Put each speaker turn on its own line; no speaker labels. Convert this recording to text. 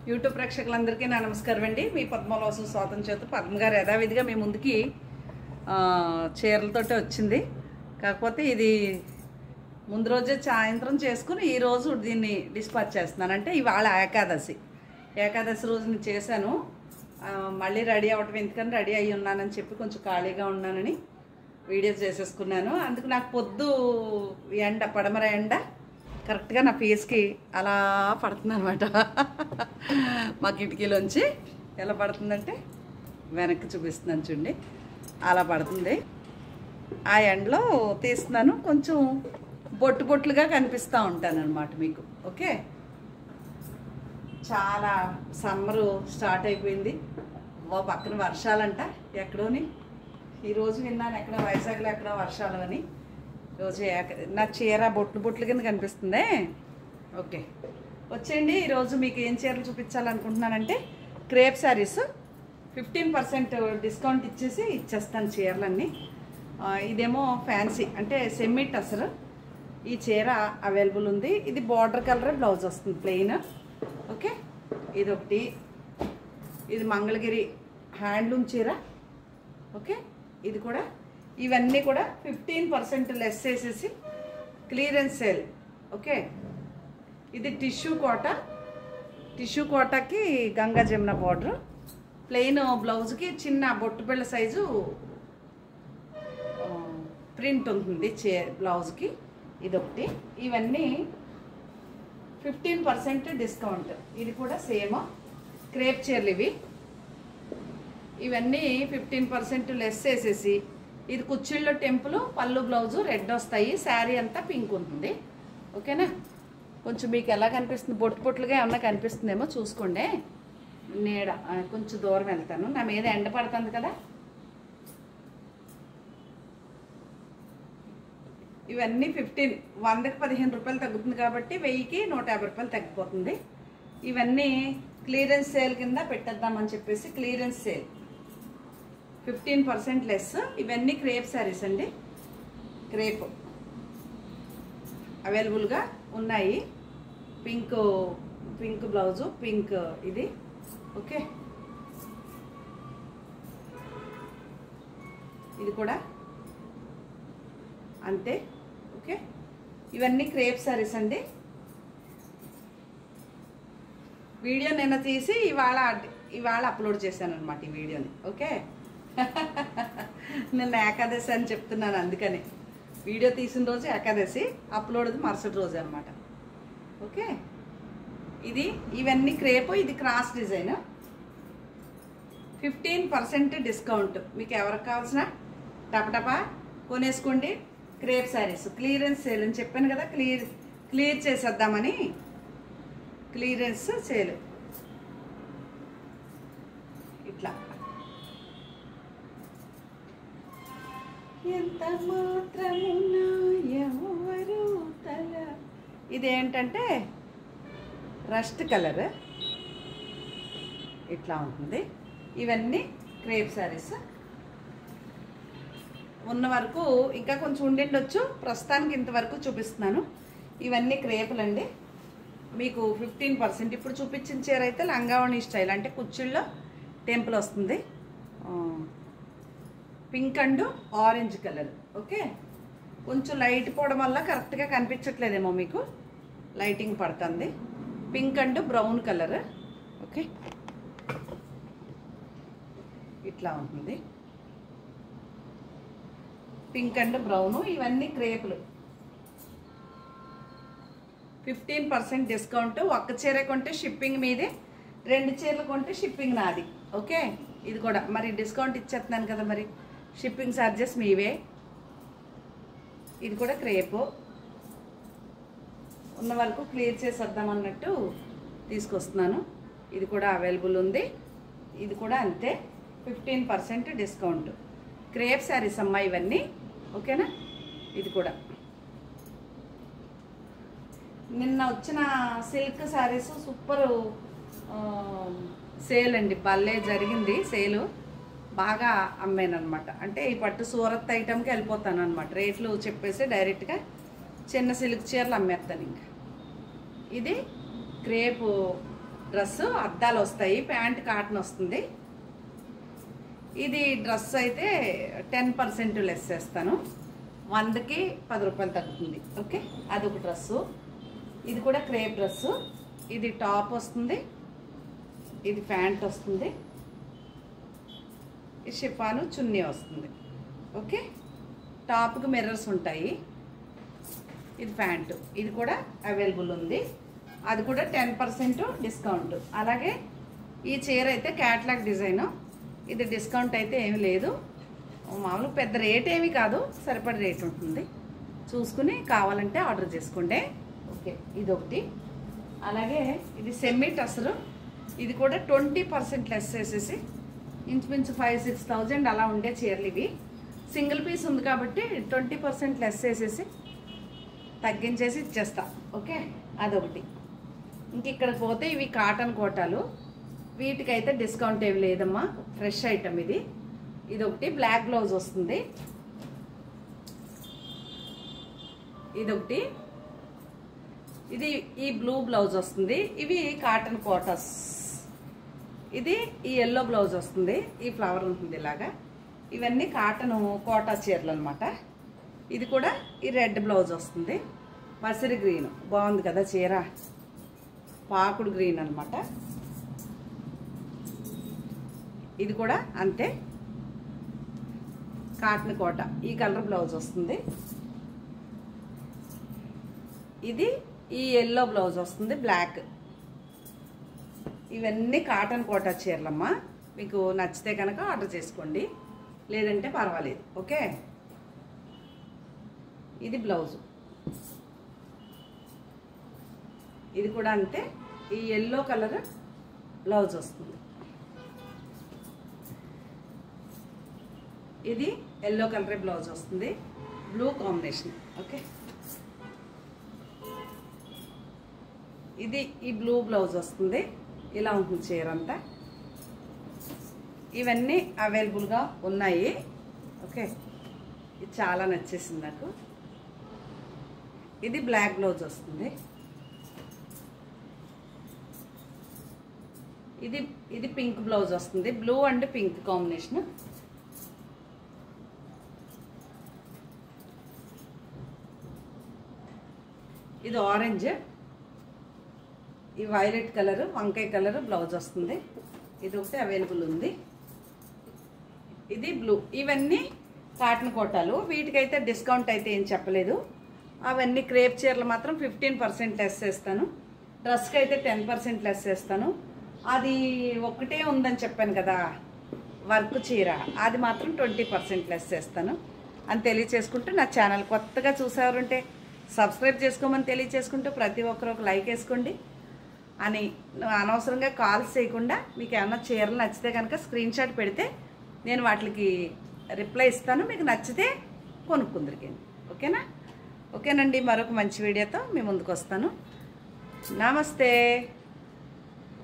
YouTube ప్రేక్షకులందరికీ నా నమస్కారం అండి. మీ పద్మవాసు స్వాతం చేత పద్మ గారు యథావిధిగా మీ ముందుకి చీరలతోటే వచ్చింది. కాకపోతే ఇది ముందు రోజే సాయంత్రం చేసుకుని ఈరోజు దీన్ని డిస్పాచ్ చేస్తున్నాను. అంటే ఇవాళ ఏకాదశి రోజుని చేశాను. మళ్ళీ రెడీ అవ్వటం ఎందుకని రెడీ అయ్యి ఉన్నానని చెప్పి కొంచెం ఖాళీగా ఉన్నానని వీడియో చేసేసుకున్నాను. అందుకు నాకు పొద్దు ఎండ పడమర ఎండ కరెక్ట్గా నా ఫేస్కి అలా పడుతుంది అనమాట. మా కిటికీలోంచి ఎలా పడుతుందంటే వెనక్కి చూపిస్తున్నాను చూడండి, అలా పడుతుంది. ఆ ఎండలో తీస్తున్నాను. కొంచెం బొట్టుగా కనిపిస్తూ ఉంటాను అనమాట మీకు. ఓకే, చాలా సమ్మరు స్టార్ట్ అయిపోయింది. ఓ పక్కన వర్షాలంట ఎక్కడోని. ఈరోజు విన్నాను ఎక్కడ వైజాగ్లో ఎక్కడో వర్షాలు అని. ఈరోజు నా చీర బొట్లు కింద కనిపిస్తుంది. ఓకే, వచ్చేయండి. ఈరోజు మీకు ఏం చీరలు చూపించాలనుకుంటున్నానంటే క్రేప్ శారీస్ 15% డిస్కౌంట్ ఇచ్చేస్తాను చీరలన్నీ. ఇదేమో ఫ్యాన్సీ అంటే సెమీ టసర్. ఈ చీర అవైలబుల్ ఉంది. ఇది బార్డర్ కలర్ బ్లౌజ్ వస్తుంది ప్లెయిన్. ఓకే, ఇది ఒకటి. ఇది మంగళగిరి హ్యాండ్లూమ్ చీర. ఓకే, ఇది కూడా. ఇవన్నీ కూడా 15% లెస్ వేసేసి క్లియరెన్స్ సేల్. ఓకే, ఇది టిష్యూ కోటాకి గంగా జమున బార్డర్. ప్లెయిన్ బ్లౌజ్కి చిన్న బొట్టు పిల్ల సైజు ప్రింట్ ఉంటుంది బ్లౌజ్కి. ఇదొకటి. ఇవన్నీ 15% డిస్కౌంట్. ఇది కూడా సేమ్ క్రేప్ చీరలు ఇవి. ఇవన్నీ 15% లెస్ వేసేసి ఇది కుచ్చిళ్ళలో టెంపుల్ పళ్ళు బ్లౌజు రెడ్ వస్తాయి. శారీ అంతా పింక్ ఉంటుంది. ఓకేనా, కొంచెం మీకు ఎలా కనిపిస్తుంది, బొట్టుగా ఏమన్నా కనిపిస్తుందేమో చూసుకోండి. నీడ కొంచెం దూరం వెళ్తాను, నా మీద ఎండ పడుతుంది కదా. ఇవన్నీ 100కి 15 రూపాయలు తగ్గుతుంది కాబట్టి 1000కి 150 రూపాయలు తగ్గిపోతుంది. ఇవన్నీ క్లియరెన్స్ సేల్ కింద పెట్టేద్దామని చెప్పేసి క్లియరెన్స్ సేల్ 15% లెస్. ఇవన్నీ క్రేప్ శారీస్ అండి. క్రేప్ అవైలబుల్గా ఉన్నాయి. పింక్ బ్లౌజు, పింక్ ఇది. ఓకే, ఇది కూడా అంతే. ఓకే, ఇవన్నీ క్రేప్ శారీస్ అండి. వీడియో నిన్న తీసి ఇవాళ అప్లోడ్ చేశాను అనమాట ఈ వీడియోని. ఓకే, నిన్న ఏకాదశి అని చెప్తున్నాను, అందుకని వీడియో తీసిన రోజు ఏకాదశి, అప్లోడ్ మరుసటి రోజు అనమాట. ఓకే, ఇవన్నీ క్రేప్. ఇది క్రాస్ డిజైన్ 15% డిస్కౌంట్. మీకు ఎవరికి కావాల్సిన టపటపా కొనేసుకోండి. క్రేప్ శారీస్ క్లియరెన్స్ సేల్ అని చెప్పాను కదా, క్లియర్ చేసేద్దామని క్లియరెన్స్ సేల్. ఇట్లా ఎంత మాత్రమున్నా ఎవరు తల. ఇదేంటంటే రస్ట్ కలర్ ఇట్లా ఉంటుంది. ఇవన్నీ క్రేప్ శారీస్. ఉన్న వరకు ఇంకా కొంచెం ఉండిండొచ్చు, ప్రస్తుతానికి ఇంతవరకు చూపిస్తున్నాను. ఇవన్నీ క్రేపులండి. మీకు 15%. ఇప్పుడు చూపించిన చీర అయితే లంగావణి స్టైల్, అంటే కుచ్చిళ్ళలో టెంపుల్ వస్తుంది. Pink and orange colour. Okay, కొంచెం లైట్ పోవడం వల్ల కరెక్ట్గా కనిపించట్లేదేమో మీకు, లైటింగ్ పడుతుంది. Pink and brown colour. Okay, ఇట్లా ఉంటుంది పింక్ అండ్ బ్రౌన్. ఇవన్నీ క్రేపులు 15% డిస్కౌంట్. ఒక్క చీర కొంటే షిప్పింగ్ మీదే, 2 చీరలు కొంటే షిప్పింగ్ నాది. ఓకే, ఇది కూడా మరి డిస్కౌంట్ ఇచ్చేస్తున్నాను కదా, మరి షిప్పింగ్ ఛార్జెస్ మీవే. ఇది కూడా క్రేపు. ఉన్న వరకు క్లియర్ చేసేద్దామన్నట్టు తీసుకొస్తున్నాను. ఇది కూడా అవైలబుల్ ఉంది. ఇది కూడా అంతే 15% డిస్కౌంట్. క్రేప్ శారీస్ అమ్మా ఇవన్నీ. ఓకేనా, ఇది కూడా నిన్న వచ్చిన సిల్క్ శారీస్ సూపర్ సేల్ అండి. భలే జరిగింది సేలు, బాగా అమ్మాను అనమాట. అంటే ఈ పట్టు సూరత్ ఐటమ్కి వెళ్ళిపోతాను అనమాట. రేట్లు చెప్పేసి డైరెక్ట్గా చిన్న సిల్క్ చీరలు అమ్మేస్తాను. ఇంకా ఇది క్రేప్ డ్రెస్ అద్దాలు వస్తాయి, ప్యాంట్ కాటన్ వస్తుంది. ఇది డ్రెస్ అయితే 10% లెస్ చేస్తాను, 100కి 10 రూపాయలు తగ్గుతుంది. ఓకే, అదొక డ్రెస్సు. ఇది కూడా క్రేప్ డ్రెస్సు. ఇది టాప్ వస్తుంది, ఇది ప్యాంట్ వస్తుంది, ఈ షిఫాను చున్నీ వస్తుంది. ఓకే, టాప్కి మిర్రర్స్ ఉంటాయి. ఇది ప్యాంటు, ఇది కూడా అవైలబుల్ ఉంది, అది కూడా 10% డిస్కౌంట్. అలాగే ఈ చీర అయితే క్యాట్లాగ్ డిజైను, ఇది డిస్కౌంట్ అయితే ఏమీ లేదు, మామూలుగా పెద్ద రేట్ ఏమీ కాదు, సరిపడే రేట్ ఉంటుంది. చూసుకుని కావాలంటే ఆర్డర్ చేసుకోండి. ఓకే, ఇది ఒకటి. అలాగే ఇది సెమీ టసరు, ఇది కూడా 20% లెస్ చేసేసి ఇంచుమించు 5-6 థౌజండ్ అలా ఉండే చీరలు ఇవి. సింగిల్ పీస్ ఉంది కాబట్టి 20% లెస్ చేసేసి తగ్గించేసి ఇచ్చేస్తా. ఓకే, అదొకటి. ఇంక ఇక్కడికి పోతే ఇవి కాటన్ కోటాలు, వీటికైతే డిస్కౌంట్ ఏమి లేదమ్మా, ఫ్రెష్ ఐటమ్ ఇది. ఇదొకటి బ్లాక్ బ్లౌజ్ వస్తుంది, ఇదొకటి. ఇది ఈ బ్లూ బ్లౌజ్ వస్తుంది, ఇవి కాటన్ కోటాస్. ఇది ఈ ఎల్లో బ్లౌజ్ వస్తుంది, ఈ ఫ్లవర్ ఉంటుంది ఇలాగా. ఇవన్నీ కాటన్ కోటా చీరలు అనమాట. ఇది కూడా ఈ రెడ్ బ్లౌజ్ వస్తుంది, మసిరి గ్రీన్, బాగుంది కదా చీర, పాకుడు గ్రీన్ అనమాట. ఇది కూడా అంతే, కాటన్ కోట, ఈ కలర్ బ్లౌజ్ వస్తుంది. ఇది ఈ ఎల్లో బ్లౌజ్ వస్తుంది, బ్లాక్. ఇవన్నీ కాటన్ కోటా చీరలమ్మా, మీకు నచ్చితే కనుక ఆర్డర్ చేసుకోండి, లేదంటే పర్వాలేదు. ఓకే, ఇది బ్లౌజు, ఇది కూడా అంతే, ఈ ఎల్లో కలర్ బ్లౌజ్ వస్తుంది. ఇది ఎల్లో కలర్ బ్లౌజ్ వస్తుంది, బ్లూ కాంబినేషన్. ఓకే, ఇది ఈ బ్లూ బ్లౌజ్ వస్తుంది, ఇలా ఉంటుంది చీర అంతా. ఇవన్నీ అవైలబుల్గా ఉన్నాయి. ఓకే, ఇది చాలా నచ్చేసింది నాకు. ఇది బ్లాక్ బ్లౌజ్ వస్తుంది, ఇది పింక్ బ్లౌజ్ వస్తుంది, బ్లూ అండ్ పింక్ కాంబినేషన్. ఇది ఆరెంజ్, ఈ వైలెట్ కలర్, వంకాయ కలర్ బ్లౌజ్ వస్తుంది. ఇది ఒకటి అవైలబుల్ ఉంది. ఇది బ్లూ. ఇవన్నీ కాటన్ కోటాలు, వీటికైతే డిస్కౌంట్ అయితే ఏం చెప్పలేదు. అవన్నీ క్రేప్ చీరలు మాత్రం 15% లెస్ చేస్తాను, డ్రెస్కి అయితే 10% లెస్ చేస్తాను. అది ఒకటే ఉందని చెప్పాను కదా వర్క్ చీర, అది మాత్రం 20% లెస్ చేస్తాను అని తెలియచేసుకుంటూ, నా ఛానల్ కొత్తగా చూసేవారుంటే సబ్స్క్రైబ్ చేసుకోమని తెలియచేసుకుంటూ, ప్రతి ఒక్కరు ఒక లైక్ వేసుకోండి అని. అనవసరంగా కాల్స్ చేయకుండా మీకు ఏమన్నా చీరలు నచ్చితే కనుక స్క్రీన్ షాట్ పెడితే నేను వాటికి రిప్లై ఇస్తాను, మీకు నచ్చితే కొనుక్కుందరికండి. ఓకేనా? ఓకేనండి, మరొక మంచి వీడియోతో మీ ముందుకు వస్తాను. నమస్తే.